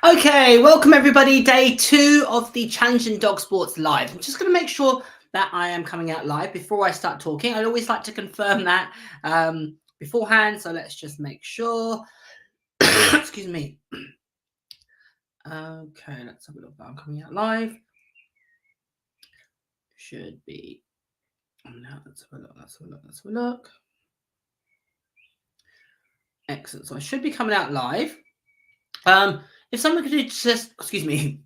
Okay, welcome everybody. Day 2 of the Challenging Dog Sports Live. I'm just going to make sure that I am coming out live before I start talking. I always like to confirm that beforehand, so let's just make sure. Excuse me. Okay, let's have a look. I'm coming out live. Should be. Now let's have a look. Let's have a look. Excellent. So I should be coming out live. If someone could just, excuse me,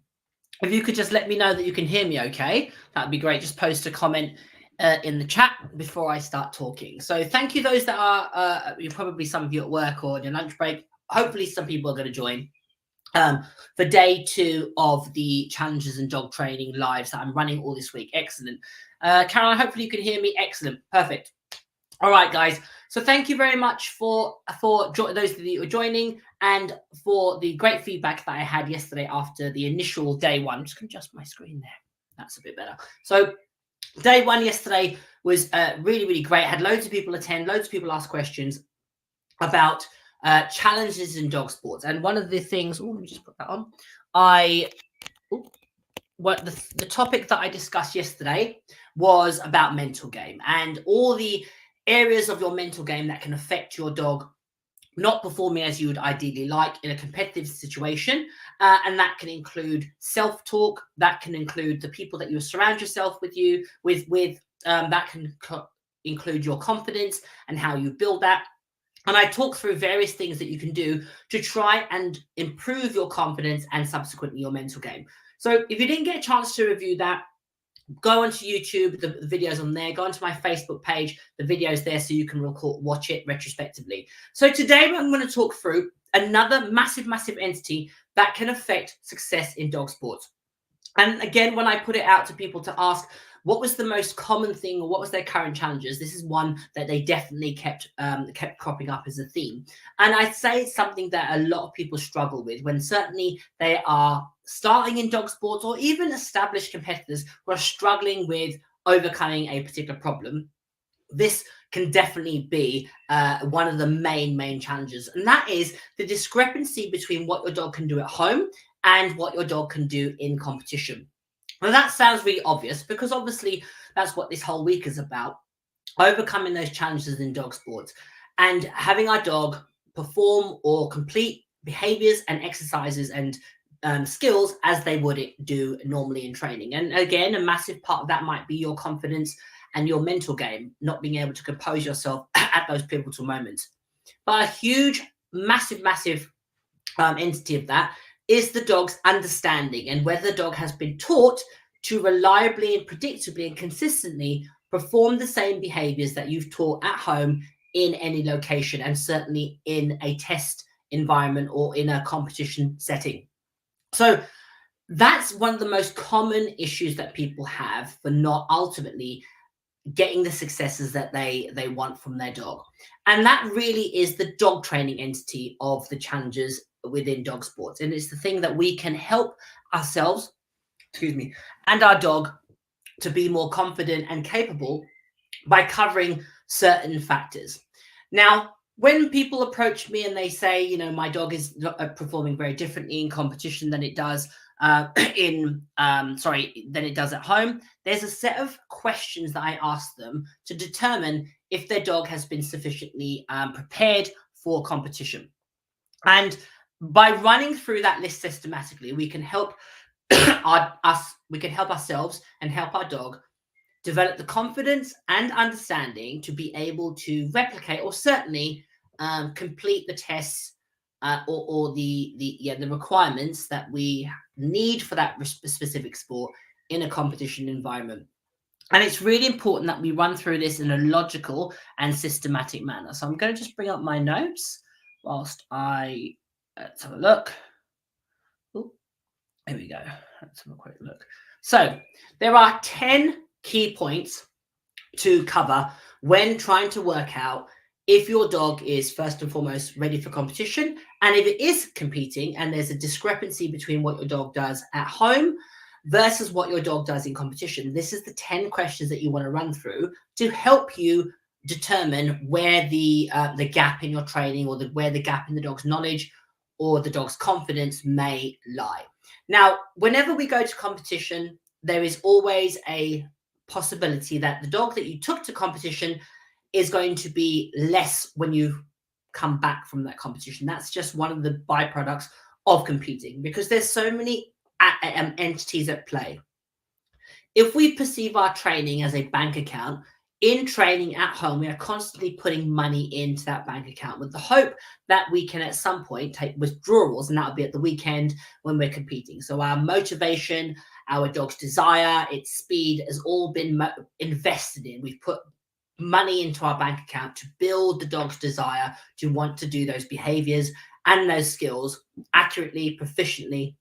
if you could just let me know that you can hear me okay, that'd be great. Just post a comment in the chat before I start talking. So thank you those that are, you're probably some of you at work or on your lunch break. Hopefully some people are going to join for day 2 of the challenges and dog training lives that I'm running all this week. Excellent. Caroline, hopefully you can hear me. Excellent. Perfect. All right, guys. So thank you very much for those of you who are joining and for the great feedback that I had yesterday after the initial day 1. I'm just going to adjust my screen there. That's a bit better. So day 1 yesterday was really, really great. I had loads of people attend, loads of people ask questions about challenges in dog sports. And one of the things, let me just put that on. The topic that I discussed yesterday was about mental game and all the areas of your mental game that can affect your dog not performing as you would ideally like in a competitive situation. And that can include self-talk, that can include the people that you surround yourself with, that can include your confidence and how you build that. And I talk through various things that you can do to try and improve your confidence and subsequently your mental game. So if you didn't get a chance to review that, go onto YouTube, the videos on there, go onto my Facebook page, the videos there so you can watch it retrospectively. So today I'm going to talk through another massive entity that can affect success in dog sports. And again, when I put it out to people to ask what was the most common thing or what was their current challenges, this is one that they definitely kept cropping up as a theme. And I'd say it's something that a lot of people struggle with when certainly they are starting in dog sports or even established competitors who are struggling with overcoming a particular problem. This can definitely be one of the main challenges. And that is the discrepancy between what your dog can do at home and what your dog can do in competition. Now that sounds really obvious because obviously that's what this whole week is about, overcoming those challenges in dog sports and having our dog perform or complete behaviors and exercises and skills as they would do normally in training. And again, a massive part of that might be your confidence and your mental game, not being able to compose yourself at those pivotal moments. But a huge, massive entity of that is the dog's understanding and whether the dog has been taught to reliably and predictably and consistently perform the same behaviors that you've taught at home in any location and certainly in a test environment or in a competition setting. So that's one of the most common issues that people have for not ultimately getting the successes that they want from their dog. And that really is the dog training entity of the challenges within dog sports. And it's the thing that we can help ourselves, and our dog to be more confident and capable by covering certain factors. Now, when people approach me and they say, my dog is performing very differently in competition than it does than it does at home, there's a set of questions that I ask them to determine if their dog has been sufficiently prepared for competition. And by running through that list systematically, we can help ourselves and help our dog develop the confidence and understanding to be able to replicate or certainly complete the tests or the requirements that we need for that specific sport in a competition environment. And it's really important that we run through this in a logical and systematic manner. So I'm going to just bring up my notes whilst let's have a look. Ooh, there we go. Let's have a quick look. So there are 10 key points to cover when trying to work out if your dog is first and foremost ready for competition, and if it is competing and there's a discrepancy between what your dog does at home versus what your dog does in competition. This is the 10 questions that you want to run through to help you determine where the gap in your training or where the gap in the dog's knowledge or the dog's confidence may lie. Now, whenever we go to competition, there is always a possibility that the dog that you took to competition is going to be less when you come back from that competition. That's just one of the byproducts of competing, because there's so many entities at play. If we perceive our training as a bank account, in training at home, we are constantly putting money into that bank account with the hope that we can at some point take withdrawals, and that'll be at the weekend when we're competing. So our motivation, our dog's desire, its speed has all been invested in. We've put money into our bank account to build the dog's desire to want to do those behaviors and those skills accurately, proficiently,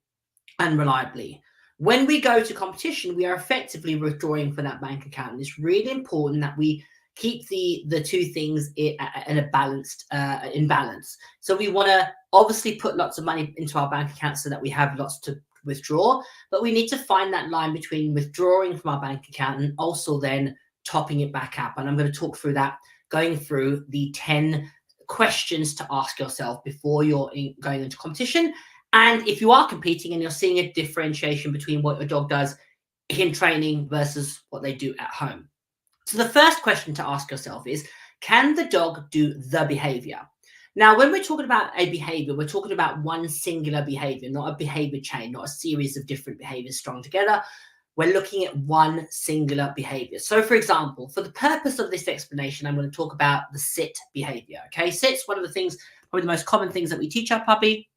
and reliably. When we go to competition, we are effectively withdrawing from that bank account. And it's really important that we keep the two things in balance. So we want to obviously put lots of money into our bank account so that we have lots to withdraw, but we need to find that line between withdrawing from our bank account and also then topping it back up. And I'm going to talk through that, going through the 10 questions to ask yourself before you're going into competition. And if you are competing and you're seeing a differentiation between what your dog does in training versus what they do at home. So the first question to ask yourself is, can the dog do the behavior? Now, when we're talking about a behavior, we're talking about one singular behavior, not a behavior chain, not a series of different behaviors strung together. We're looking at one singular behavior. So for example, for the purpose of this explanation, I'm going to talk about the sit behavior. Okay, sit's one of the things, probably the most common things that we teach our puppy,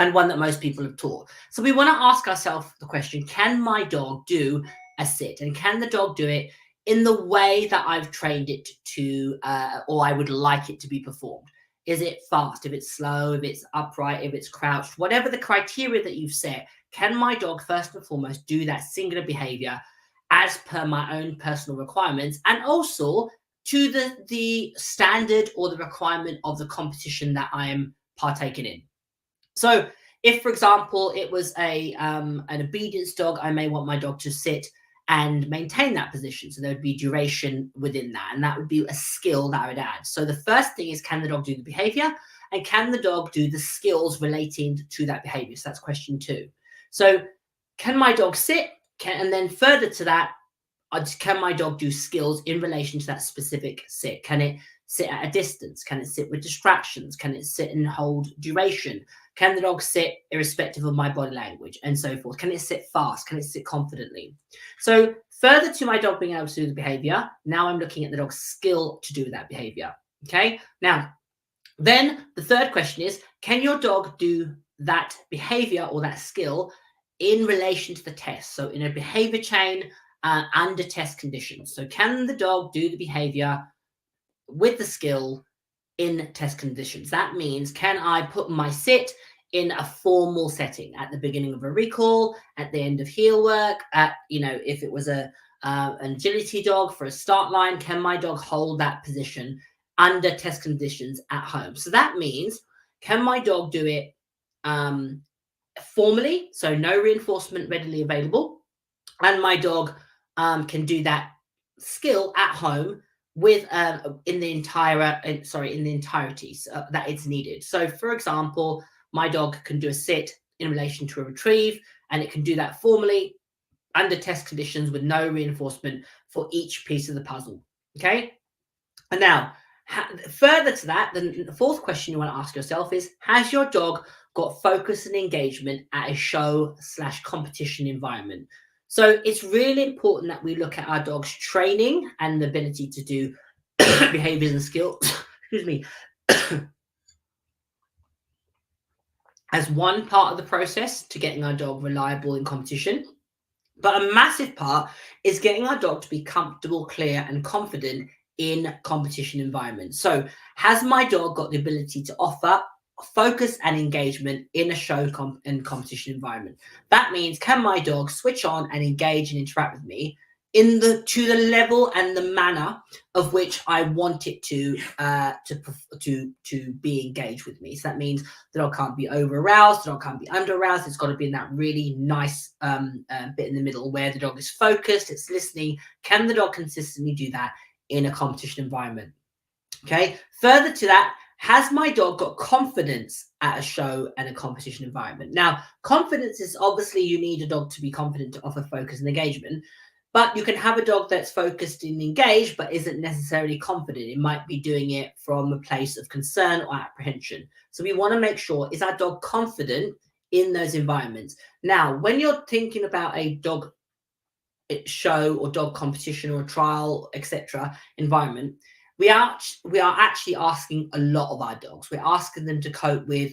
and one that most people have taught. So we want to ask ourselves the question, can my dog do a sit? And can the dog do it in the way that I've trained it to, or I would like it to be performed? Is it fast? If it's slow, if it's upright, if it's crouched, whatever the criteria that you've set, can my dog first and foremost do that singular behavior as per my own personal requirements, and also to the standard or the requirement of the competition that I am partaking in? So if, for example, it was an obedience dog, I may want my dog to sit and maintain that position. So there would be duration within that, and that would be a skill that I would add. So the first thing is, can the dog do the behavior, and can the dog do the skills relating to that behavior? So that's question 2. So can my dog sit? And then further to that, can my dog do skills in relation to that specific sit? Can it sit at a distance? Can it sit with distractions? Can it sit and hold duration? Can the dog sit irrespective of my body language, and so forth? Can it sit fast? Can it sit confidently? So further to my dog being able to do the behavior, now I'm looking at the dog's skill to do that behavior. Okay. Now, then the third question is, can your dog do that behavior or that skill in relation to the test? So in a behavior chain under test conditions. So can the dog do the behavior with the skill in test conditions? That means, can I put my sit in a formal setting at the beginning of a recall, at the end of heel work, if it was an agility dog for a start line, can my dog hold that position under test conditions at home? So that means, can my dog do it formally, so no reinforcement readily available, and my dog can do that skill at home with in the entirety that it's needed. So for example, my dog can do a sit in relation to a retrieve, and it can do that formally under test conditions with no reinforcement for each piece of the puzzle. Okay. And now, further to that, the fourth question you want to ask yourself is, has your dog got focus and engagement at a show/competition environment? So it's really important that we look at our dog's training and the ability to do behaviors and skills, excuse me, as one part of the process to getting our dog reliable in competition. But a massive part is getting our dog to be comfortable, clear, and confident in competition environments. So has my dog got the ability to offer focus and engagement in a show and competition environment? That means, can my dog switch on and engage and interact with me to the level and the manner of which I want it to be engaged with me? So that means the dog can't be over aroused, the dog can't be under aroused. It's got to be in that really nice bit in the middle where the dog is focused, it's listening. Can the dog consistently do that in a competition environment? Okay. Further to that, Has my dog got confidence at a show and a competition environment? Now, confidence is obviously, you need a dog to be confident to offer focus and engagement, but you can have a dog that's focused and engaged but isn't necessarily confident. It might be doing it from a place of concern or apprehension. So we want to make sure, is our dog confident in those environments? Now, when you're thinking about a dog show or dog competition or trial, etc. environment, we are actually asking a lot of our dogs. We're asking them to cope with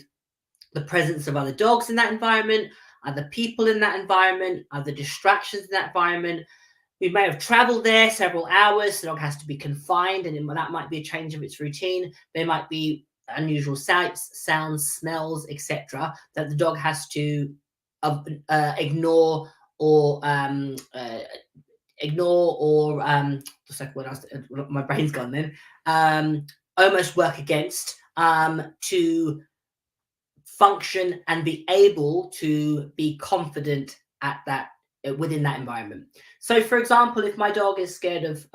the presence of other dogs in that environment, other people in that environment, other distractions in that environment. We may have traveled there several hours. The dog has to be confined, and that might be a change of its routine. There might be unusual sights, sounds, smells, etc. that the dog has to ignore or just like what else? My brain's gone then. Almost work against to function and be able to be confident at that within that environment. So, for example, if my dog is scared of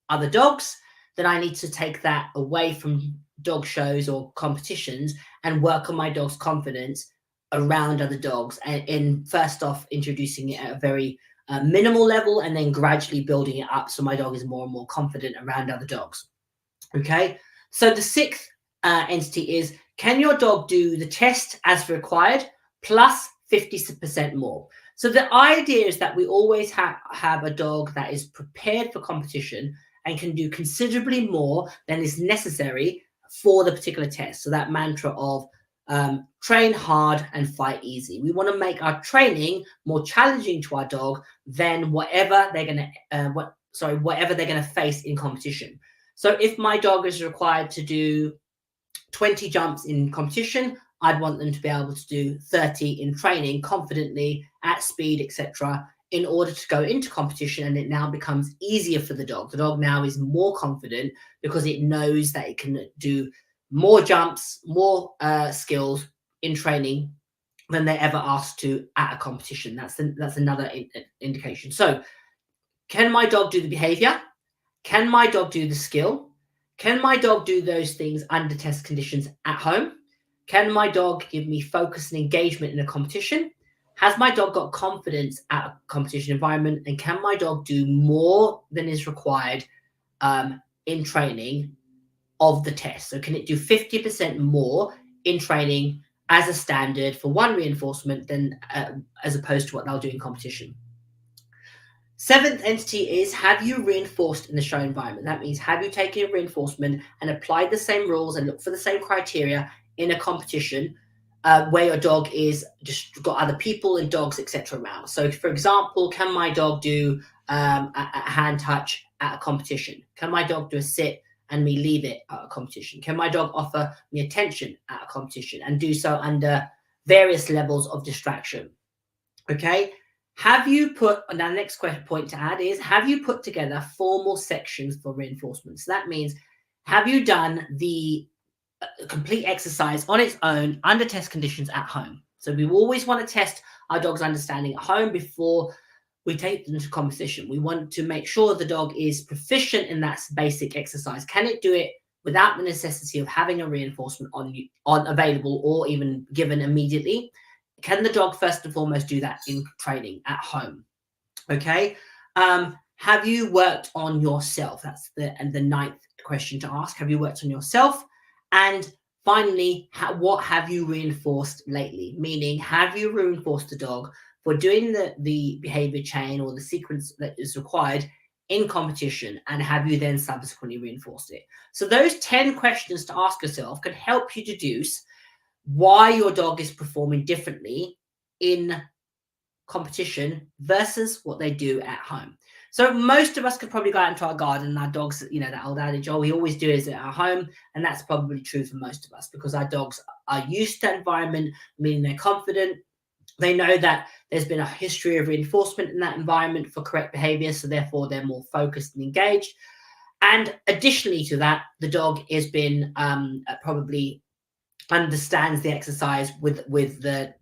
other dogs, then I need to take that away from dog shows or competitions and work on my dog's confidence around other dogs, and in first off introducing it at a very minimal level, and then gradually building it up so my dog is more and more confident around other dogs. Okay, so the sixth entity is, can your dog do the test as required plus 50% more? So the idea is that we always have a dog that is prepared for competition and can do considerably more than is necessary for the particular test. So that mantra of train hard and fight easy. We want to make our training more challenging to our dog than whatever they're going to whatever they're going to face in competition. So if my dog is required to do 20 jumps in competition, I'd want them to be able to do 30 in training confidently at speed, etc., in order to go into competition, and it now becomes easier for the dog. The dog now is more confident because it knows that it can do more jumps, more skills in training than they ever asked to at a competition. That's another indication. So, can my dog do the behavior? Can my dog do the skill? Can my dog do those things under test conditions at home? Can my dog give me focus and engagement in a competition? Has my dog got confidence at a competition environment? And can my dog do more than is required in training of the test? So can it do 50% more in training as a standard for one reinforcement than as opposed to what they'll do in competition? Seventh entity is, have you reinforced in the show environment? That means, have you taken a reinforcement and applied the same rules and looked for the same criteria in a competition where your dog is just got other people and dogs, etc. around? So, for example, can my dog do a hand touch at a competition? Can my dog do a sit and me leave it at a competition? Can my dog offer me attention at a competition and do so under various levels of distraction? Okay. Have you put, now the next point to add is, have you put together formal sections for reinforcement? So that means, have you done the complete exercise on its own under test conditions at home? So we always want to test our dog's understanding at home before we take them to competition. We want to make sure the dog is proficient in that basic exercise. Can it do it without the necessity of having a reinforcement on available or even given immediately? Can the dog first and foremost do that in training at home? Okay. Have you worked on yourself? That's the ninth question to ask. Have you worked on yourself? And finally, what have you reinforced lately? Meaning, have you reinforced the dog for doing the behavior chain or the sequence that is required in competition? And have you then subsequently reinforced it? So those 10 questions to ask yourself can help you deduce why your dog is performing differently in competition versus what they do at home. So most of us could probably go out into our garden and our dogs, you know, that old adage, oh, we always do is at our home. And that's probably true for most of us because our dogs are used to environment, meaning they're confident. They know that there's been a history of reinforcement in that environment for correct behavior. So therefore they're more focused and engaged. And additionally to that, the dog has been probably understands the exercise with the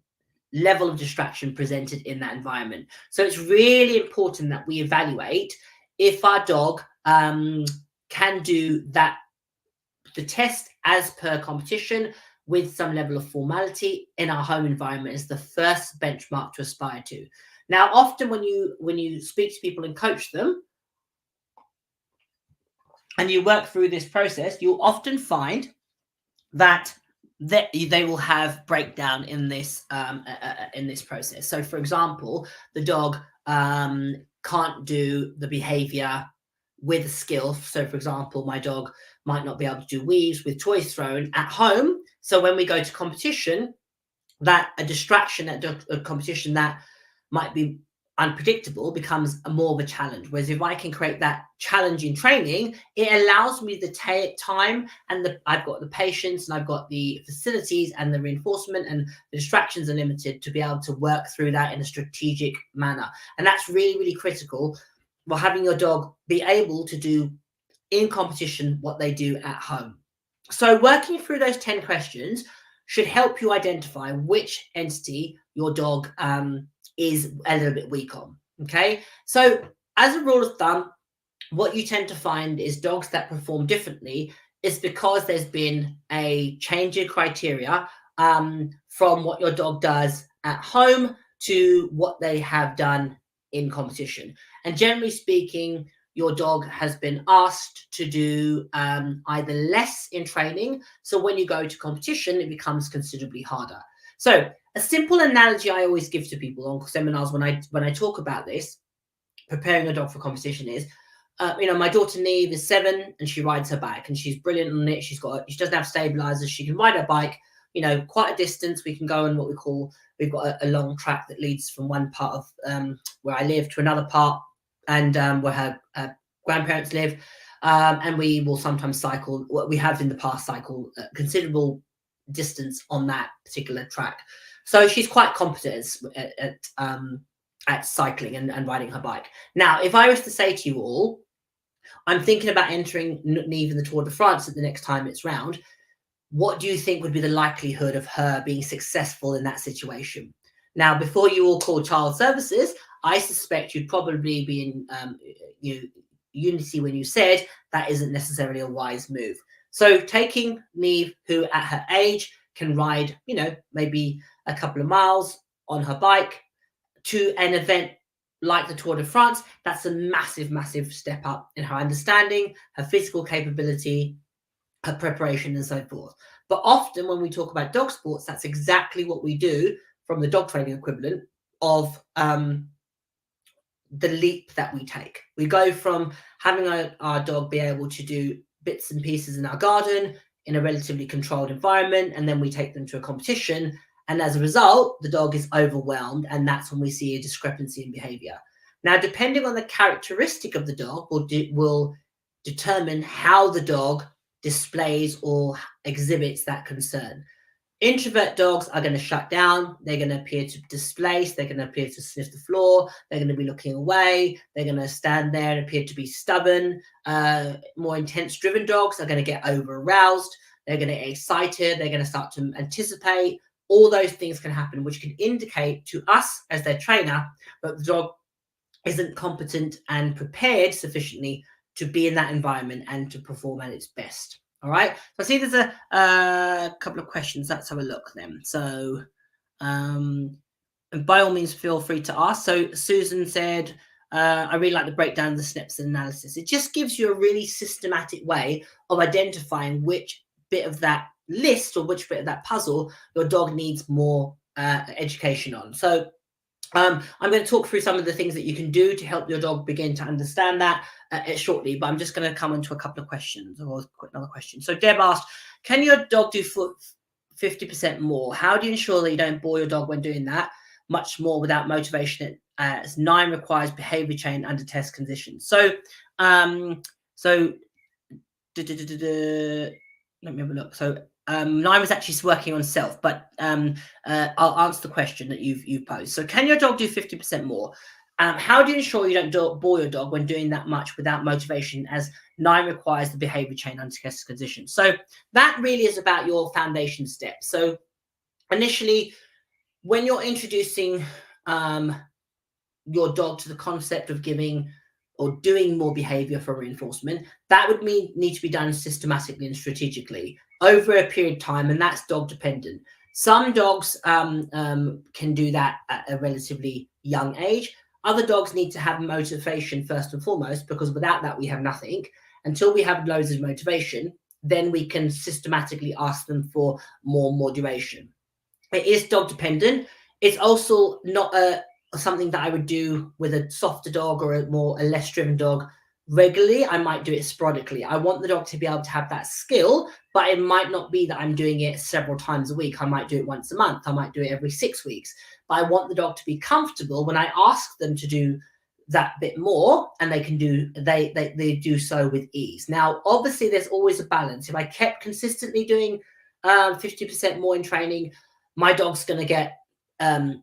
level of distraction presented in that environment. So it's really important that we evaluate if our dog can do that, the test as per competition with some level of formality in our home environment is the first benchmark to aspire to. Now, often when you speak to people and coach them, and you work through this process, you'll often find that they will have breakdown in this process. So, for example, the dog can't do the behavior with skill. So, for example, my dog might not be able to do weaves with toys thrown at home. So, when we go to competition, that a distraction at a competition that might be unpredictable becomes more of a challenge. Whereas if I can create that challenge in training, it allows me the time and I've got the patience and I've got the facilities and the reinforcement, and the distractions are limited to be able to work through that in a strategic manner. And that's really, really critical for having your dog be able to do in competition what they do at home. So working through those 10 questions should help you identify which entity your dog is a little bit weak on. Okay, so as a rule of thumb, what you tend to find is dogs that perform differently is because there's been a change in criteria from what your dog does at home to what they have done in competition. And generally speaking, your dog has been asked to do either less in training. So when you go to competition, it becomes considerably harder. So a simple analogy I always give to people on seminars when I talk about this, preparing a dog for competition, is, my daughter Neve is 7 and she rides her bike and she's brilliant on it. She doesn't have stabilizers. She can ride her bike, quite a distance. We can go on we've got a long track that leads from one part of where I live to another part, and where her grandparents live, and we will sometimes cycle. We have in the past cycled considerable distance on that particular track, so she's quite competent at cycling and riding her bike. Now, if I was to say to you all, I'm thinking about entering Neve in the Tour de France at the next time it's round, what do you think would be the likelihood of her being successful in that situation? Now, before you all call child services, I suspect you'd probably be in unity when you said that isn't necessarily a wise move. So taking Neve, who at her age can ride, maybe a couple of miles on her bike, to an event like the Tour de France, that's a massive, massive step up in her understanding, her physical capability, her preparation, and so forth. But often when we talk about dog sports, that's exactly what we do from the dog training equivalent of the leap that we take. We go from having our dog be able to do bits and pieces in our garden in a relatively controlled environment, and then we take them to a competition, and as a result, the dog is overwhelmed, and that's when we see a discrepancy in behavior. Now, depending on the characteristic of the dog will determine how the dog displays or exhibits that concern. Introvert dogs are going to shut down. They're going to appear to displace. They're going to appear to sniff the floor. They're going to be looking away. They're going to stand there and appear to be stubborn. More intense driven dogs are going to get over aroused. They're going to get excited. They're going to start to anticipate. All those things can happen, which can indicate to us as their trainer that the dog isn't competent and prepared sufficiently to be in that environment and to perform at its best. All right. So I see there's a couple of questions. Let's have a look then. So and by all means, feel free to ask. So Susan said, I really like the breakdown of the steps and analysis. It just gives you a really systematic way of identifying which bit of that list or which bit of that puzzle your dog needs more education on. So I'm going to talk through some of the things that you can do to help your dog begin to understand that shortly, but I'm just going to come into a couple of questions or another question. So Deb asked, can your dog do 50% more? How do you ensure that you don't bore your dog when doing that much more without motivation, as 9 requires behavior change under test conditions? So, let me have a look. So 9 was actually working on self, but I'll answer the question that you've posed. So can your dog do 50% more? How do you ensure you don't bore your dog when doing that much without motivation, as 9 requires the behavior chain under test conditions? So that really is about your foundation steps. So initially, when you're introducing your dog to the concept of giving or doing more behavior for reinforcement, that would need to be done systematically and strategically. over a period of time, and that's dog dependent. Some dogs can do that at a relatively young age. Other dogs need to have motivation first and foremost, because without that, we have nothing. Until we have loads of motivation, then we can systematically ask them for more and more duration. It is dog dependent. It's also not something that I would do with a softer dog or a less driven dog regularly. I might do it sporadically. I want the dog to be able to have that skill, but it might not be that I'm doing it several times a week. I might do it once a month. I might do it every 6 weeks. But I want the dog to be comfortable when I ask them to do that bit more, and they can do they do so with ease. Now, obviously, there's always a balance. If I kept consistently doing 50% more in training, my dog's going to get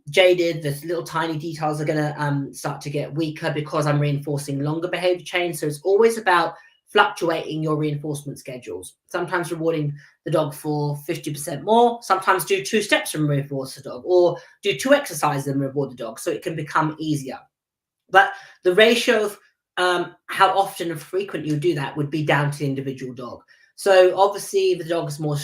jaded. The little tiny details are going to start to get weaker because I'm reinforcing longer behavior chains. So it's always about fluctuating your reinforcement schedules. Sometimes rewarding the dog for 50% more, sometimes do 2 steps and reward the dog, or do 2 exercises and reward the dog, so it can become easier. But the ratio of how often and frequent you do that would be down to the individual dog. So obviously, if the dog is more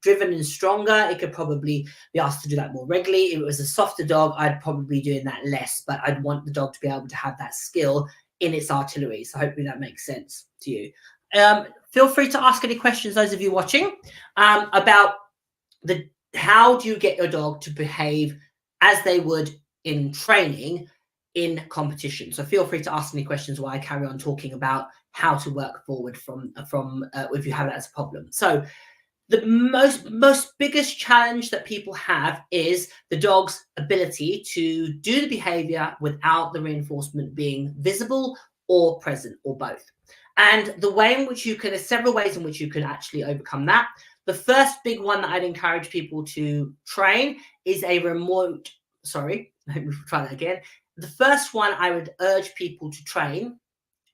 driven and stronger, it could probably be asked to do that more regularly. If it was a softer dog, I'd probably be doing that less, but I'd want the dog to be able to have that skill in its artillery. So hopefully that makes sense to you. Feel free to ask any questions, those of you watching, about how do you get your dog to behave as they would in training in competition. So feel free to ask any questions while I carry on talking about how to work forward from if you have that as a problem. So the most biggest challenge that people have is the dog's ability to do the behavior without the reinforcement being visible or present, or both. And the way in which there's several ways in which you can actually overcome that. The first big one that I'd encourage people to train is a remote, sorry, let me try that again. The first one I would urge people to train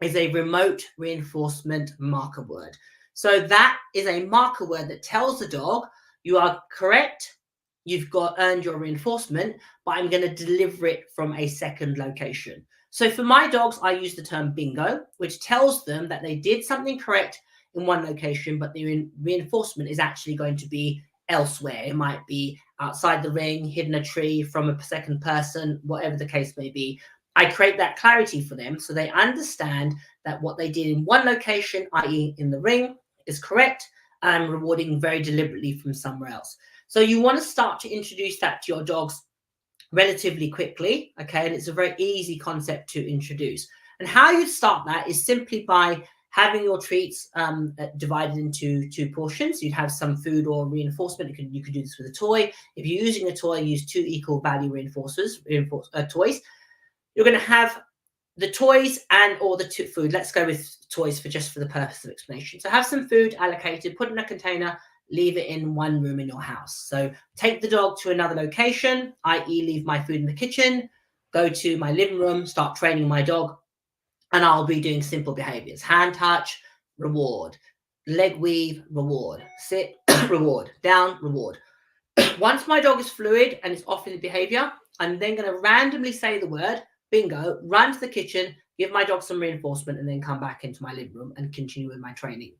is a remote reinforcement marker word. So that is a marker word that tells the dog, you are correct, you've earned your reinforcement, but I'm going to deliver it from a second location. So for my dogs, I use the term bingo, which tells them that they did something correct in one location, but the reinforcement is actually going to be elsewhere. It might be outside the ring, hidden a tree, from a second person, whatever the case may be. I create that clarity for them so they understand that what they did in one location, i.e. in the ring, is correct, and I'm rewarding very deliberately from somewhere else. So you want to start to introduce that to your dogs relatively quickly, okay? And it's a very easy concept to introduce. And how you start that is simply by having your treats divided into 2 portions. You'd have some food or reinforcement. You could do this with a toy. If you're using a toy, use 2 equal value toys. You're going to have the toys or the food. Let's go with toys for the purpose of explanation. So have some food allocated, put in a container, leave it in one room in your house. So take the dog to another location, i.e. leave my food in the kitchen, go to my living room, start training my dog, and I'll be doing simple behaviors. Hand touch, reward. Leg weave, reward. Sit, reward. Down, reward. Once my dog is fluid and is off in the behavior, I'm then going to randomly say the word, bingo, run to the kitchen, give my dog some reinforcement, and then come back into my living room and continue with my training.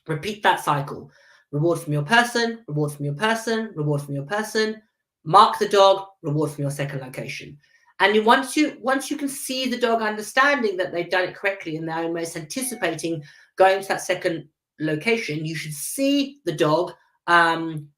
Repeat that cycle. Reward from your person, reward from your person, reward from your person. Mark the dog, reward from your second location. And once you can see the dog understanding that they've done it correctly and they're almost anticipating going to that second location, you should see the dog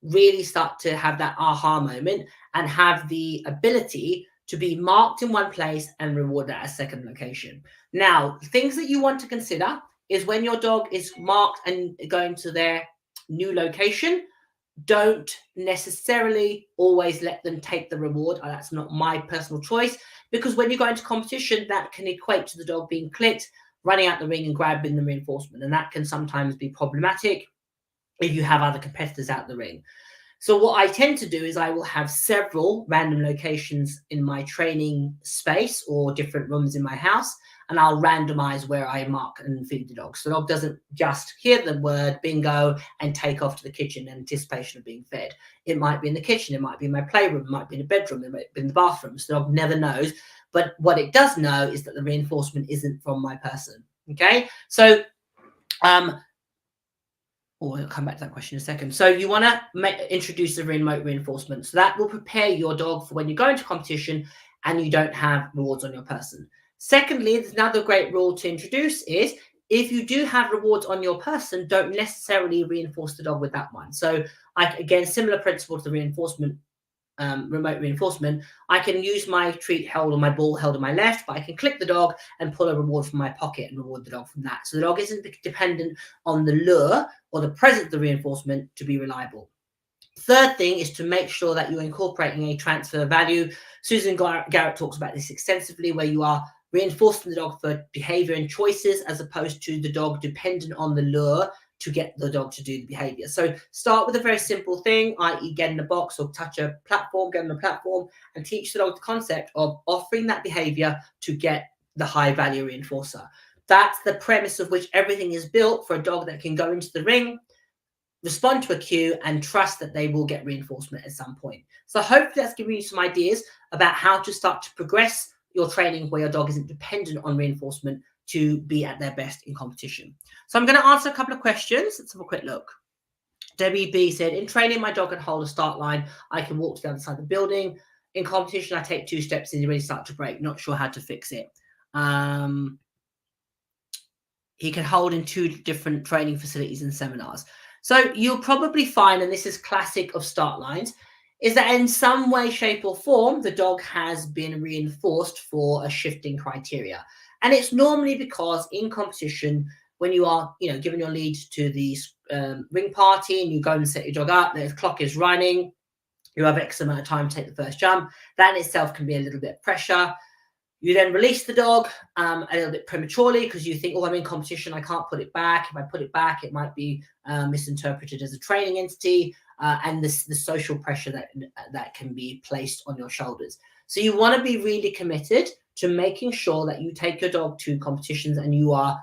really start to have that aha moment and have the ability to be marked in one place and rewarded at a second location. Now, things that you want to consider is when your dog is marked and going to their new location, don't necessarily always let them take the reward. That's not my personal choice, because when you go into competition, that can equate to the dog being clicked, running out the ring and grabbing the reinforcement. And that can sometimes be problematic if you have other competitors out the ring. So what I tend to do is I will have several random locations in my training space or different rooms in my house, and I'll randomize where I mark and feed the dog. So the dog doesn't just hear the word bingo and take off to the kitchen in anticipation of being fed. It might be in the kitchen, it might be in my playroom, it might be in the bedroom, it might be in the bathroom. So the dog never knows. But what it does know is that the reinforcement isn't from my person. Okay, so or I'll come back to that question in a second. So you want to introduce the remote reinforcement. So that will prepare your dog for when you go into competition and you don't have rewards on your person. Secondly, there's another great rule to introduce is if you do have rewards on your person, don't necessarily reinforce the dog with that one. So again, similar principle to the reinforcement, remote reinforcement, I can use my treat held or my ball held in my left, but I can click the dog and pull a reward from my pocket and reward the dog from that. So the dog isn't dependent on the lure or the presence of the reinforcement to be reliable. Third thing is to make sure that you're incorporating a transfer value. Susan Garrett talks about this extensively, where you are reinforcing the dog for behavior and choices as opposed to the dog dependent on the lure to get the dog to do the behavior. So start with a very simple thing, i.e. get in the box or touch a platform, get on the platform, and teach the dog the concept of offering that behavior to get the high value reinforcer. That's the premise of which everything is built for a dog that can go into the ring, respond to a cue, and trust that they will get reinforcement at some point. So hopefully that's giving you some ideas about how to start to progress your training where your dog isn't dependent on reinforcement to be at their best in competition. So I'm going to answer a couple of questions. Let's have a quick look. Debbie B said, in training, my dog can hold a start line. I can walk to the other side of the building. In competition, I take 2 steps and he really starts to break. Not sure how to fix it. He can hold in 2 different training facilities and seminars. So you'll probably find, and this is classic of start lines, is that in some way, shape, or form, the dog has been reinforced for a shifting criteria. And it's normally because in competition, when you are, giving your lead to the ring party and you go and set your dog up, the clock is running, you have X amount of time to take the first jump. That in itself can be a little bit of pressure. You then release the dog a little bit prematurely because you think, oh, I'm in competition, I can't put it back. If I put it back, it might be misinterpreted as a training entity, and the social pressure that can be placed on your shoulders. So you want to be really committed to making sure that you take your dog to competitions and you are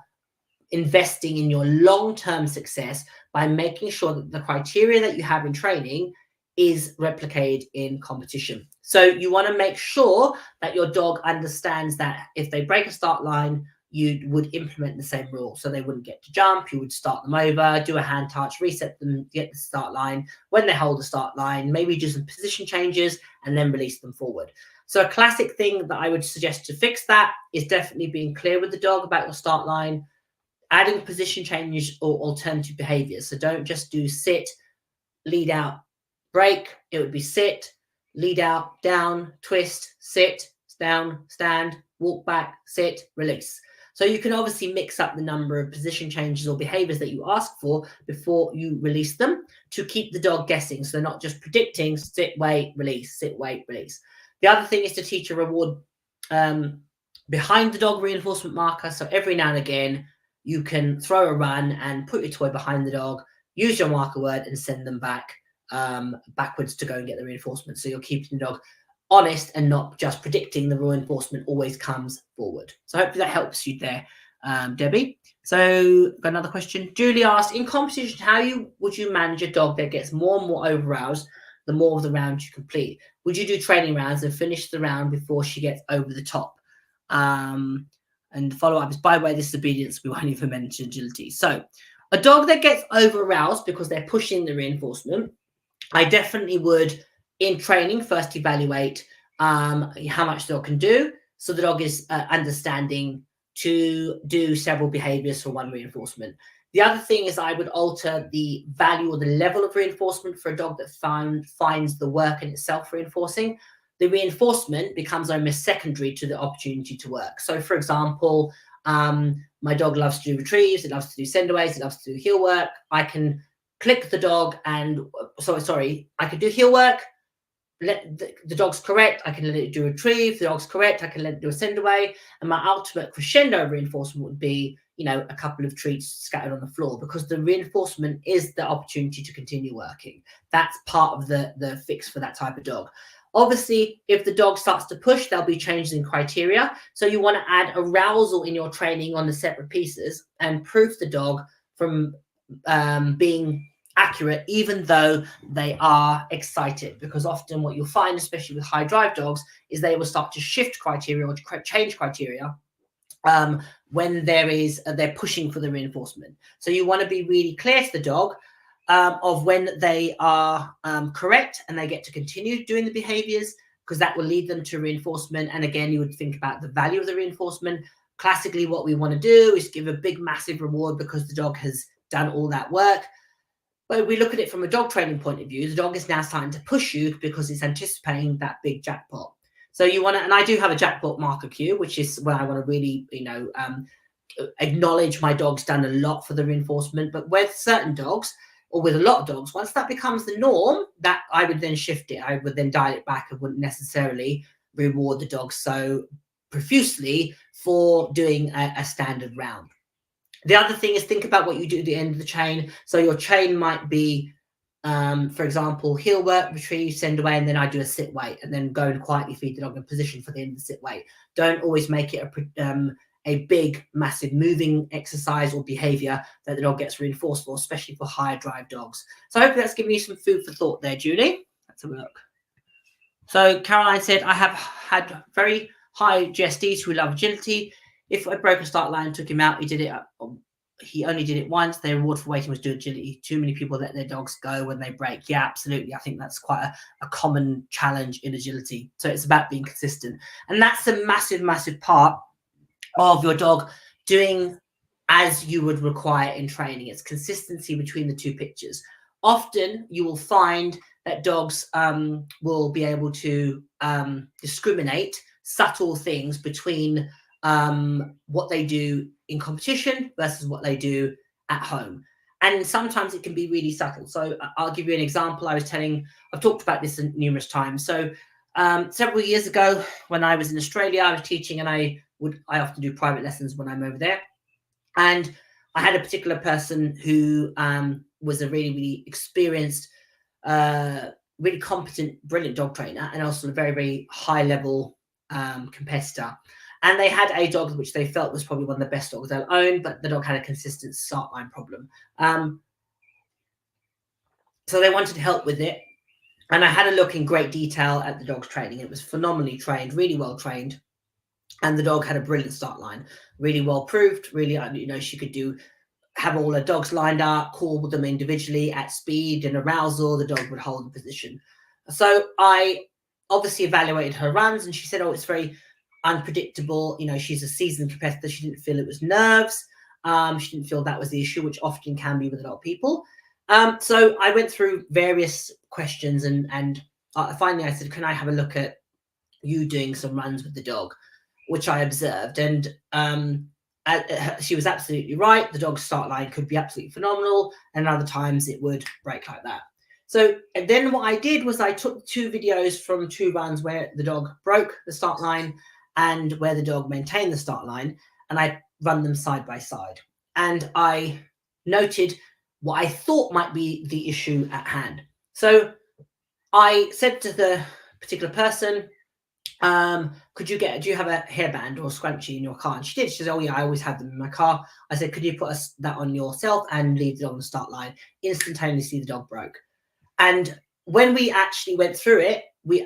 investing in your long-term success by making sure that the criteria that you have in training is replicated in competition. So you want to make sure that your dog understands that if they break a start line, you would implement the same rule. So they wouldn't get to jump, you would start them over, do a hand touch, reset them, get the start line. When they hold the start line, maybe do some position changes and then release them forward. So a classic thing that I would suggest to fix that is definitely being clear with the dog about your start line, adding position changes or alternative behaviors. So don't just do sit, lead out, break. It would be sit, lead out, down, twist, sit, down, stand, walk back, sit, release. So you can obviously mix up the number of position changes or behaviors that you ask for before you release them to keep the dog guessing. So they're not just predicting sit, wait, release, sit, wait, release. The other thing is to teach a reward behind the dog reinforcement marker. So every now and again, you can throw a run and put your toy behind the dog, use your marker word and send them back backwards to go and get the reinforcement. So you're keeping the dog honest and not just predicting the reinforcement always comes forward. So hopefully that helps you there, Debbie. So got another question. Julie asked, in competition, how would you manage a dog that gets more and more over-aroused the more of the round you complete? Would you do training rounds and finish the round before she gets over the top? And the follow-up is, by the way, this is obedience. We won't even mention agility. So a dog that gets over-aroused because they're pushing the reinforcement, I definitely would, in training, first evaluate how much the dog can do. So the dog is understanding to do several behaviors for one reinforcement. The other thing is I would alter the value or the level of reinforcement for a dog that finds the work in itself reinforcing. The reinforcement becomes almost secondary to the opportunity to work. So, for example, my dog loves to do retrieves, it loves to do sendaways, it loves to do heel work. I can click the dog and, I can do heel work, let the dog's correct, I can let it do a retrieve, the dog's correct, I can let it do a send away, and my ultimate crescendo reinforcement would be, a couple of treats scattered on the floor, because the reinforcement is the opportunity to continue working. That's part of the fix for that type of dog. Obviously, if the dog starts to push, there'll be changes in criteria. So you want to add arousal in your training on the separate pieces and proof the dog from being accurate, even though they are excited, because often what you'll find, especially with high drive dogs, is they will start to shift criteria or change criteria when they're pushing for the reinforcement. So you want to be really clear to the dog of when they are correct and they get to continue doing the behaviors, because that will lead them to reinforcement. And again, you would think about the value of the reinforcement. Classically, what we want to do is give a big, massive reward because the dog has done all that work. But we look at it from a dog training point of view, the dog is now starting to push you because it's anticipating that big jackpot. So you want to, and I do have a jackpot marker cue, which is when I want to really, acknowledge my dog's done a lot for the reinforcement. But with certain dogs, or with a lot of dogs, once that becomes the norm, that I would then shift it. I would then dial it back. I wouldn't necessarily reward the dog so profusely for doing a standard round. The other thing is think about what you do at the end of the chain. So your chain might be, for example, heel work, retrieve, send away, and then I do a sit wait, and then go and quietly feed the dog in position for the end of the sit wait. Don't always make it a big, massive moving exercise or behavior that the dog gets reinforced for, especially for higher drive dogs. So I hope that's given you some food for thought there, Julie. Let's have a look. So Caroline said, I have had very high GSDs who love agility. If I broke a start line and took him out, he only did it once. Their reward for waiting was to do agility. Too many people let their dogs go when they break. Yeah, absolutely. I think that's quite a common challenge in agility. So it's about being consistent. And that's a massive, massive part of your dog doing as you would require in training. It's consistency between the two pictures. Often you will find that dogs will be able to discriminate subtle things between what they do in competition versus what they do at home. And sometimes it can be really subtle. So I'll give you an example. I've talked about this numerous times. So several years ago when I was in Australia, I was teaching, and I often do private lessons when I'm over there. And I had a particular person who was a really, really experienced, really competent, brilliant dog trainer, and also a very, very high level competitor. And they had a dog which they felt was probably one of the best dogs they'll own, but the dog had a consistent start line problem. So they wanted help with it. And I had a look in great detail at the dog's training. It was phenomenally trained, really well trained. And the dog had a brilliant start line, really well proved, really, she could have all her dogs lined up, call them individually at speed and arousal. The dog would hold the position. So I obviously evaluated her runs, and she said, oh, it's very unpredictable. She's a seasoned competitor. She didn't feel it was nerves. She didn't feel that was the issue, which often can be with a lot of people. So I went through various questions, and finally I said, can I have a look at you doing some runs with the dog, which I observed. And she was absolutely right. The dog's start line could be absolutely phenomenal, and other times it would break like that. So then what I did was I took 2 videos from 2 runs where the dog broke the start line and where the dog maintained the start line, and I run them side by side. And I noted what I thought might be the issue at hand. So I said to the particular person, do you have a hairband or a scrunchie in your car? And she did. She said, oh yeah, I always have them in my car. I said, could you put that on yourself and leave the dog on the start line? Instantaneously, the dog broke. And when we actually went through it,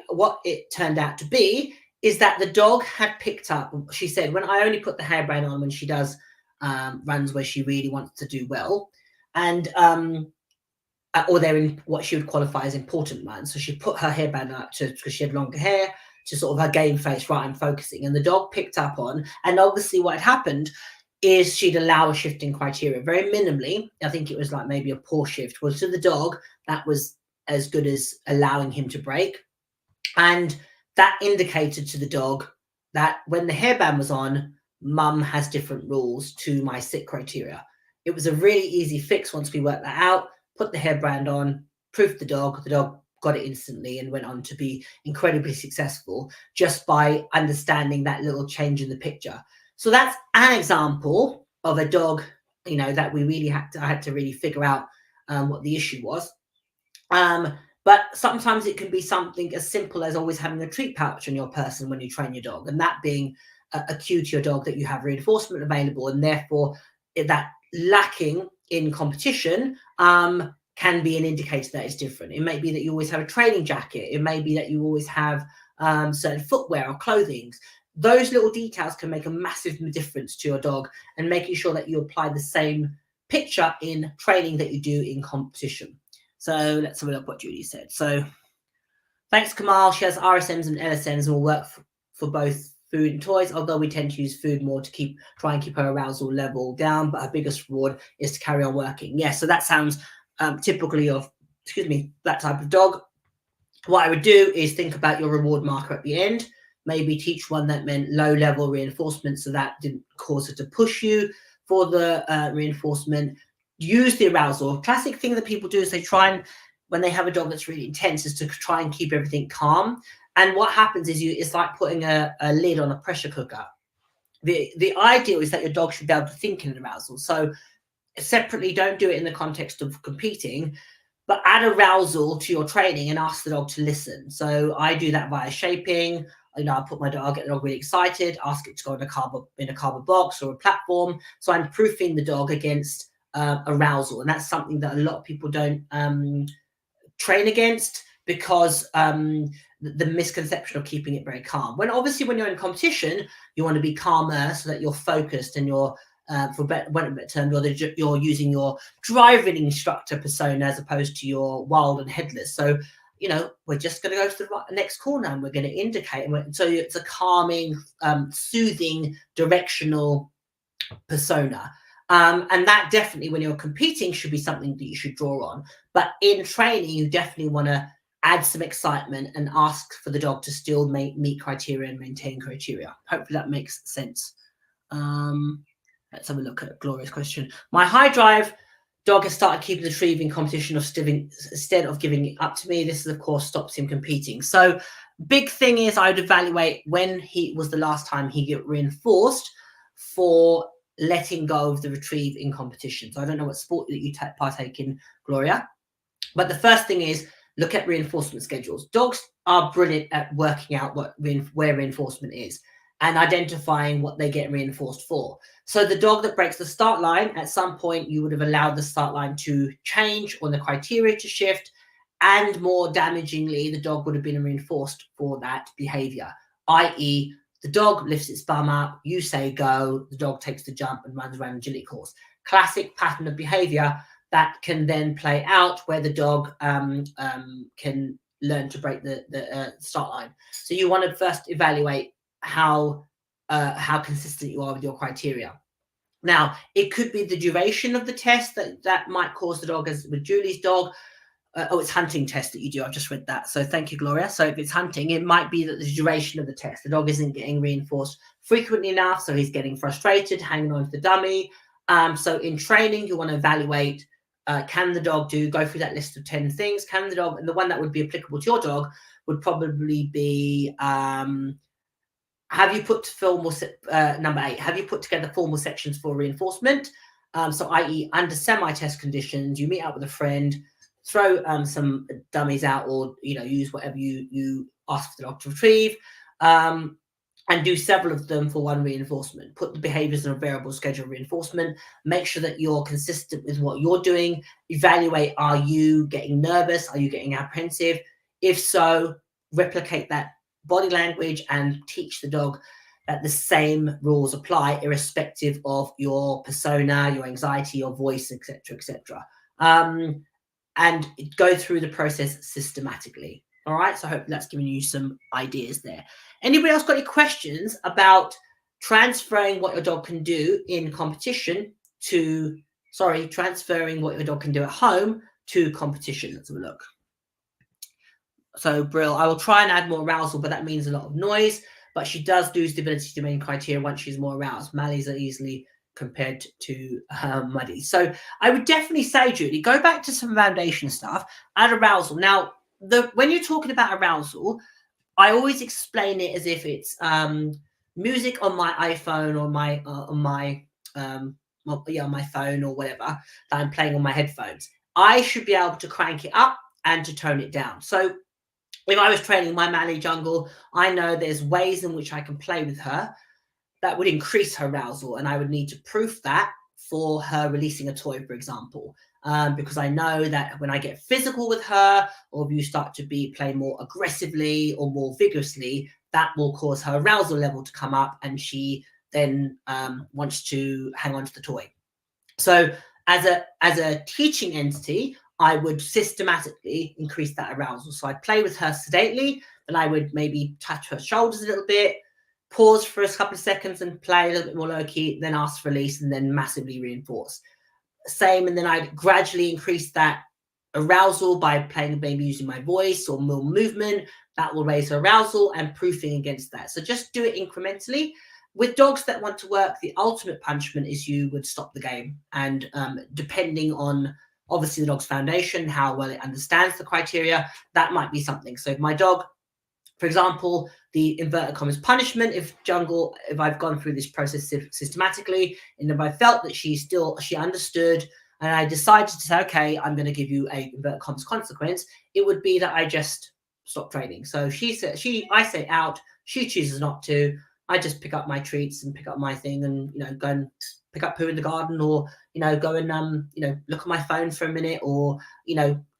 what it turned out to be is that the dog had picked up. She said, when I only put the hairband on when she does runs where she really wants to do well, and or they're in what she would qualify as important runs. So she put her hairband up because she had longer hair, to sort of her game face, right, I'm focusing. And the dog picked up on, and obviously what had happened is she'd allow a shifting criteria very minimally. I think it was like maybe a poor shift. Well, to the dog, that was as good as allowing him to break. And that indicated to the dog that when the hairband was on, mum has different rules to my sit criteria. It was a really easy fix once we worked that out, put the hairband on, proofed the dog got it instantly and went on to be incredibly successful just by understanding that little change in the picture. So that's an example of a dog, that we really I had to really figure out what the issue was. But sometimes it can be something as simple as always having a treat pouch on your person when you train your dog, and that being a cue to your dog that you have reinforcement available, and therefore that lacking in competition can be an indicator that it's different. It may be that you always have a training jacket. It may be that you always have certain footwear or clothing. those little details can make a massive difference to your dog, and making sure that you apply the same picture in training that you do in competition. So let's have a look what Julie said. So thanks, Kamal. She has RSMs and LSMs and will work for both food and toys, although we tend to use food more to try and keep her arousal level down, but her biggest reward is to carry on working. Yeah, so that sounds typically of, that type of dog. What I would do is think about your reward marker at the end. Maybe teach one that meant low-level reinforcement, so that didn't cause her to push you for the reinforcement. Use the arousal. Classic thing that people do is they try and, when they have a dog that's really intense, is to try and keep everything calm. And what happens is it's like putting a lid on a pressure cooker. The ideal is that your dog should be able to think in an arousal. So separately, don't do it in the context of competing, but add arousal to your training and ask the dog to listen. So I do that via shaping. I get the dog really excited, ask it to go in a cardboard box or a platform. So I'm proofing the dog against arousal, and that's something that a lot of people don't train against, because the misconception of keeping it very calm. When you're in competition, you want to be calmer so that you're focused and you're for better term, you're using your driving instructor persona as opposed to your wild and headless. So we're just going to go to the next corner and we're going to indicate. So it's a calming, soothing, directional persona. And that definitely, when you're competing, should be something that you should draw on. But in training, you definitely want to add some excitement and ask for the dog to still meet criteria and maintain criteria. Hopefully that makes sense. Let's have a look at Gloria's question. My high drive dog has started keeping the retrieving competition instead of giving it up to me. This, of course, stops him competing. So big thing is, I would evaluate when he was the last time he got reinforced for letting go of the retrieve in competition. So I don't know what sport that you partake in, Gloria, but the first thing is look at reinforcement schedules. Dogs are brilliant at working out where reinforcement is and identifying what they get reinforced for. So the dog that breaks the start line, at some point you would have allowed the start line to change or the criteria to shift, and more damagingly, the dog would have been reinforced for that behavior, i.e. the dog lifts its bum up, you say go, the dog takes the jump and runs around agility course. Classic pattern of behavior that can then play out where the dog can learn to break the start line. So you want to first evaluate how consistent you are with your criteria. Now, it could be the duration of the test that might cause the dog, as with Julie's dog. It's hunting test that you do. I've just read that. So thank you, Gloria. So if it's hunting, it might be that the duration of the test, the dog isn't getting reinforced frequently enough, so he's getting frustrated, hanging on to the dummy. So in training, you want to evaluate, can the dog go through that list of 10 things? Can the dog, and the one that would be applicable to your dog would probably be, have you put number 8, have you put together formal sections for reinforcement? So i.e. under semi-test conditions, you meet up with a friend, throw some dummies out, or use whatever you ask the dog to retrieve, and do several of them for one reinforcement. Put the behaviors on a variable schedule reinforcement. Make sure that you're consistent with what you're doing. Evaluate, are you getting nervous? Are you getting apprehensive? If so, replicate that body language and teach the dog that the same rules apply irrespective of your persona, your anxiety, your voice, etc., etc. And go through the process systematically. All right, so I hope that's giving you some ideas there. Anybody else got any questions about transferring what your dog can do in competition to, transferring what your dog can do at home to competition? Let's have a look. So, Brill, I will try and add more arousal, but that means a lot of noise. But she does lose the ability to main criteria once she's more aroused. Mallies are easily compared to Muddy. So I would definitely say, Julie, go back to some foundation stuff, add arousal. Now, when you're talking about arousal, I always explain it as if it's music on my iPhone or on my phone or whatever that I'm playing on my headphones. I should be able to crank it up and to tone it down. So if I was training my Mallee jungle, I know there's ways in which I can play with her that would increase her arousal, and I would need to proof that for her releasing a toy, for example, because I know that when I get physical with her, or if you start to play more aggressively or more vigorously, that will cause her arousal level to come up, and she then wants to hang on to the toy. So as a teaching entity, I would systematically increase that arousal. So I'd play with her sedately, and I would maybe touch her shoulders a little bit, pause for a couple of seconds and play a little bit more low key, then ask for release, and then massively reinforce. Same, and then I'd gradually increase that arousal by playing, maybe using my voice or more movement. That will raise her arousal, and proofing against that. So just do it incrementally. With dogs that want to work, the ultimate punishment is you would stop the game. And depending on obviously the dog's foundation, how well it understands the criteria, that might be something. So if my dog, for example, the inverted commas punishment, if I've gone through this process systematically, and if I felt that she understood, and I decided to say, okay, I'm going to give you a inverted commas consequence, it would be that I just stop training. So I say out, she chooses not to. I just pick up my treats and pick up my thing, and go and pick up poo in the garden, or go and look at my phone for a minute, or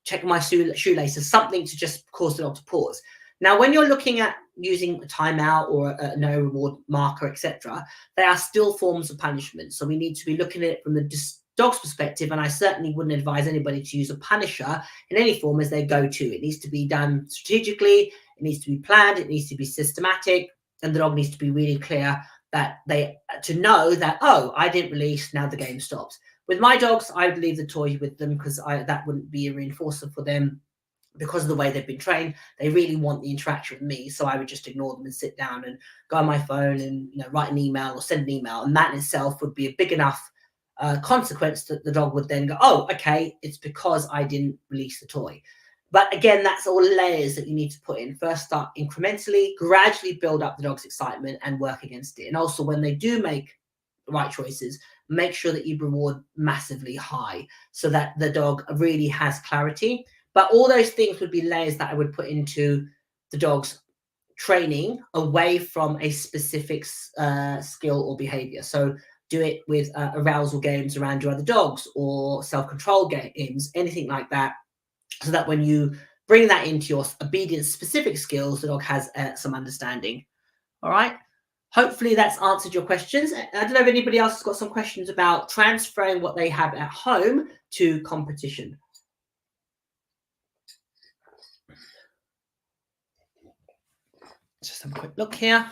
check my shoelaces, something to just cause the dog to pause. Now, when you're looking at using a timeout or a no reward marker, etc., they are still forms of punishment. So we need to be looking at it from the dog's perspective, and I certainly wouldn't advise anybody to use a punisher in any form as they go to. It needs to be done strategically, it needs to be planned, it needs to be systematic, and the dog needs to be really clear that to know that, oh, I didn't release, now the game stops. With my dogs, I would leave the toy with them, because that wouldn't be a reinforcer for them. Because of the way they've been trained, they really want the interaction with me. So I would just ignore them and sit down and go on my phone and write an email or send an email. And that in itself would be a big enough consequence that the dog would then go, oh, okay, it's because I didn't release the toy. But again, that's all layers that you need to put in. First, start incrementally, gradually build up the dog's excitement and work against it. And also, when they do make the right choices, make sure that you reward massively high so that the dog really has clarity. But all those things would be layers that I would put into the dog's training away from a specific skill or behavior. So do it with arousal games around your other dogs, or self-control games, anything like that, so that when you bring that into your obedience specific skills, the dog has some understanding. All right. Hopefully that's answered your questions. I don't know if anybody else has got some questions about transferring what they have at home to competition. Just have a quick look here.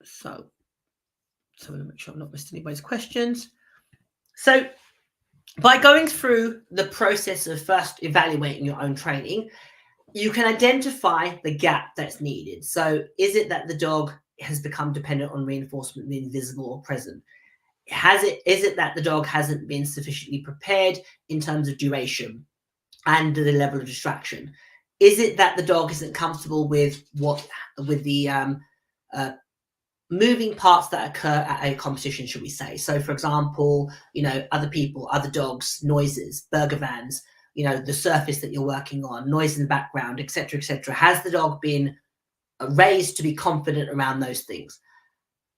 So I'm going to make sure I've not missed anybody's questions. So by going through the process of first evaluating your own training, you can identify the gap that's needed. So is it that the dog has become dependent on reinforcement being visible or present? Is it that the dog hasn't been sufficiently prepared in terms of duration and the level of distraction? Is it that the dog isn't comfortable with the moving parts that occur at a competition, should we say? So, for example, other people, other dogs, noises, burger vans, the surface that you're working on, noise in the background, etc., etc. Has the dog been raised to be confident around those things?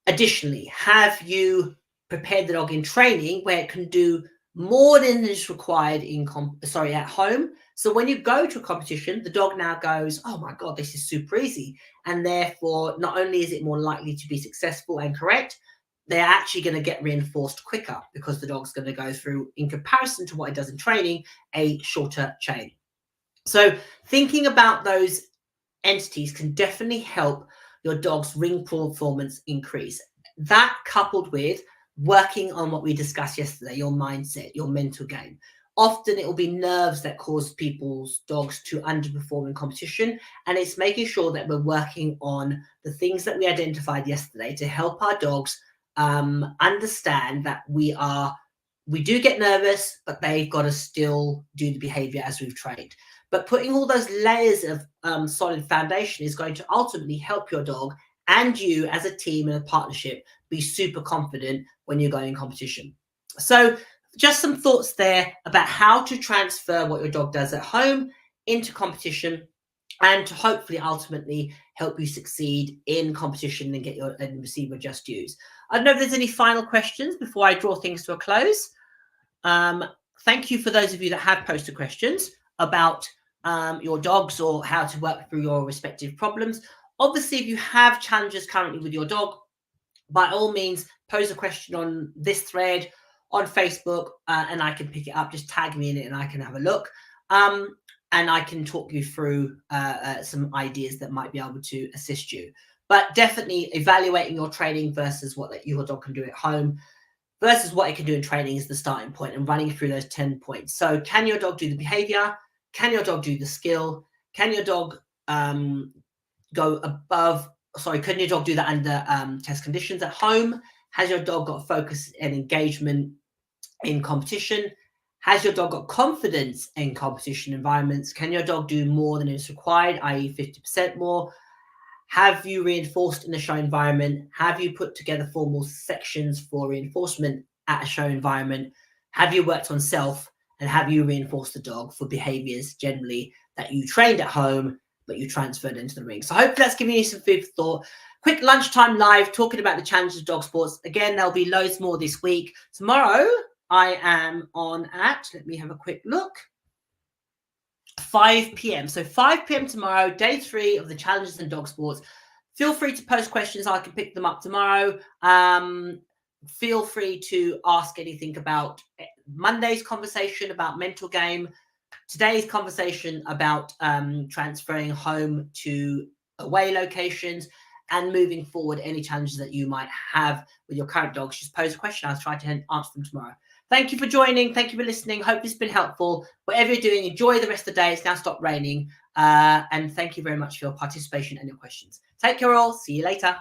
Additionally, have you prepared the dog in training where it can do more than is required at home? So when you go to a competition, the dog now goes, oh my God, this is super easy. And therefore, not only is it more likely to be successful and correct, they're actually going to get reinforced quicker, because the dog's going to go through, in comparison to what it does in training, a shorter chain. So thinking about those entities can definitely help your dog's ring performance increase. That, coupled with working on what we discussed yesterday, your mindset, your mental game. Often it will be nerves that cause people's dogs to underperform in competition. And it's making sure that we're working on the things that we identified yesterday to help our dogs understand that we do get nervous, but they've got to still do the behavior as we've trained. But putting all those layers of solid foundation is going to ultimately help your dog and you as a team and a partnership be super confident when you're going in competition. So just some thoughts there about how to transfer what your dog does at home into competition, and to hopefully ultimately help you succeed in competition and receive your just dues. I don't know if there's any final questions before I draw things to a close. Thank you for those of you that have posted questions about your dogs or how to work through your respective problems. Obviously, if you have challenges currently with your dog, by all means, pose a question on this thread on Facebook, and I can pick it up. Just tag me in it and I can have a look. And I can talk you through some ideas that might be able to assist you. But definitely evaluating your training versus what your dog can do at home versus what it can do in training is the starting point, and running through those 10 points. So can your dog do the behavior? Can your dog do the skill? Can your dog go above? Sorry, can your dog do that under test conditions at home? Has your dog got focus and engagement in competition? Has your dog got confidence in competition environments? Can your dog do more than is required, i.e. 50% more? Have you reinforced in a show environment? Have you put together formal sections for reinforcement at a show environment? Have you worked on self? And have you reinforced the dog for behaviors generally that you trained at home, but you transferred into the ring? So hopefully that's giving you some food for thought. Quick lunchtime live talking about the challenges of dog sports. Again, there'll be loads more this week. Tomorrow, I am on at, let me have a quick look, 5 p.m. So 5 p.m. tomorrow, day 3 of the challenges in dog sports. Feel free to post questions. I can pick them up tomorrow. Feel free to ask anything about Monday's conversation about mental game, today's conversation about transferring home to away locations, and moving forward, any challenges that you might have with your current dogs. Just pose a question. I'll try to answer them tomorrow. Thank you for joining. Thank you for listening. Hope this has been helpful. Whatever you're doing, enjoy the rest of the day. It's now stopped raining. And thank you very much for your participation and your questions. Take care all. See you later.